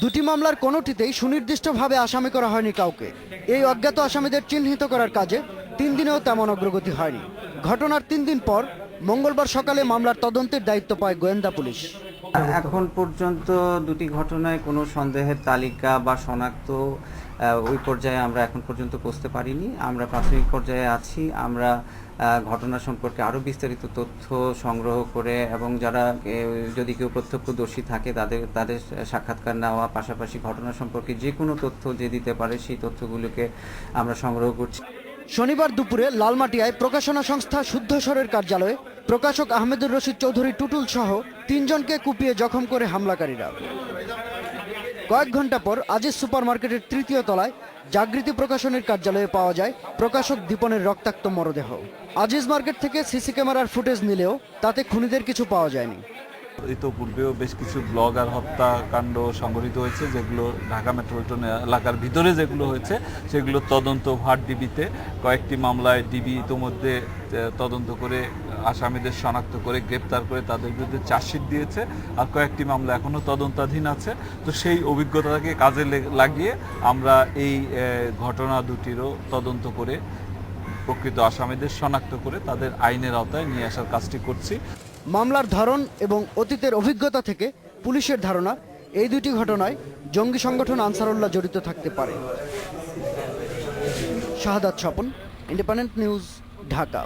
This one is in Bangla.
দুটি মামলার কোনোটিতেই সুনির্দিষ্টভাবে আসামি করা হয়নি কাউকে। এই অজ্ঞাত আসামিদের চিহ্নিত করার কাজে 3 দিনেও তেমন অগ্রগতি হয়নি। ঘটনার 3 দিন পর মঙ্গলবার সকালে মামলার তদন্তের দায়িত্ব পায় গোয়েন্দা পুলিশ। এখন পর্যন্ত দুটি ঘটনায় কোনো সন্দেহের তালিকা বা শনাক্ত ওই পর্যায়ে আমরা এখন পর্যন্ত পৌঁছতে পারিনি। আমরা প্রাথমিক পর্যায়ে আছি। আমরা ঘটনা সম্পর্কে আরও বিস্তারিত তথ্য সংগ্রহ করে এবং যারা যদি কেউ প্রত্যক্ষদর্শী থাকে তাদের সাক্ষাৎকার নেওয়া, পাশাপাশি ঘটনা সম্পর্কে যে কোনো তথ্য যে দিতে পারে সেই তথ্যগুলোকে আমরা সংগ্রহ করছি। শনিবার দুপুরে লালমাটিয়ায় প্রকাশনা সংস্থা শুদ্ধস্বরের কার্যালয়ে প্রকাশক আহমেদুর রশিদ চৌধুরী টুটুল সহ 3 জনকে কুপিয়ে জখম করে হামলাকারীরা। কয়েক ঘন্টা পর আজিজ সুপারমার্কেটের 3য় তলায় জাগৃতি প্রকাশনের কার্যালয়ে পাওয়া যায় প্রকাশক দীপনের রক্তাক্ত মরদেহ। আজিজ মার্কেট থেকে সিসি ক্যামেরার ফুটেজ নিলেও তাতে খুনিদের কিছু পাওয়া যায়নি। ইতোপূর্বেও বেশ কিছু ব্লগার হত্যাকাণ্ড সংঘটিত হয়েছে, যেগুলো ঢাকা মেট্রোপলিটন এলাকার ভিতরে যেগুলো হয়েছে সেগুলো তদন্ত ভার ডিবিতে। কয়েকটি মামলায় ডিবি ইতোমধ্যে তদন্ত করে আসামিদের শনাক্ত করে গ্রেপ্তার করে তাদের বিরুদ্ধে চার্জশিট দিয়েছে, আর কয়েকটি মামলা এখনও তদন্তাধীন আছে। তো সেই অভিজ্ঞতাকে কাজে লাগিয়ে আমরা এই ঘটনা দুটিরও তদন্ত করে প্রকৃত আসামিদের শনাক্ত করে তাদের আইনের আওতায় নিয়ে আসার কাজটি করছি। মামলার ধরন এবং অতীতের অভিজ্ঞতা থেকে পুলিশের ধারণা এই দুটি ঘটনায় জঙ্গি সংগঠন আনসারুল্লাহ জড়িত থাকতে পারে। শাহাদাত স্বপন, ইন্ডিপেন্ডেন্ট নিউজ, ঢাকা।